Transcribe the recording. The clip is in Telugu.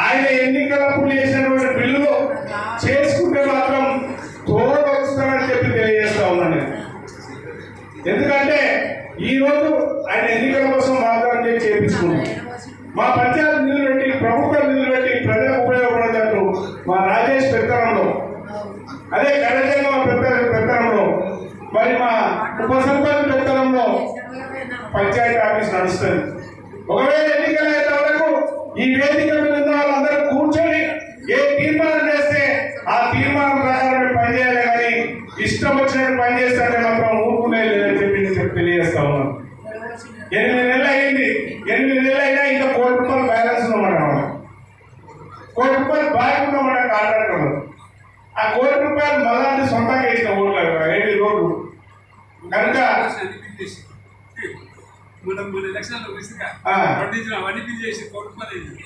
ఆయన ఎన్నికలప్పుడు చేసినటువంటి బిల్లులు చేసుకుంటే మాత్రం తోడొస్తానని చెప్పి తెలియజేస్తా ఉన్నాను. ఎందుకంటే ఈరోజు ఆయన ఎన్నికల కోసం వాగ్దానం చేసి చేపించుకున్నాం. మా పంచాయతీ నిధులు పెట్టి, ప్రభుత్వ నిధులు పెట్టి ప్రజలకు ఉపయోగపడేటట్టు మా రాజేష్ పెత్తనంలో, అదే కడజంగ పెత్తనంలో, మరి మా ఉప సర్పంచ్ పెత్తనంలో పంచాయతీ ఆఫీస్ నడుస్తుంది. ఒకవేళ ఎన్నికలు అయితే వరకు ఈ వేదిక మీద వాళ్ళందరూ కూర్చొని ఏ తీర్మానం చేస్తే ఆ తీర్మానం ప్రకారం పనిచేయాలి, కానీ ఇష్టం వచ్చినట్టు పనిచేస్తే మాత్రం ఊరుకునే లేదని చెప్పి తెలియజేస్తా ఉన్నాం. 8 నెలలు అయింది. 8 నెలలు అయినా ఇంకా ₹1 కోటి బ్యాలెన్స్ ఉన్నామన్నమాట. ₹1 కోటి బాకీ ఉన్నామన్న కాంట్రాక్టర్. ఆ ₹1 కోటి మళ్ళీ సొంతంగా ఇచ్చిన ఓట్లు 5 రోడ్లు కనుక 3 లక్షలు అవన్నీ బిల్ చేసి ₹1 కోటి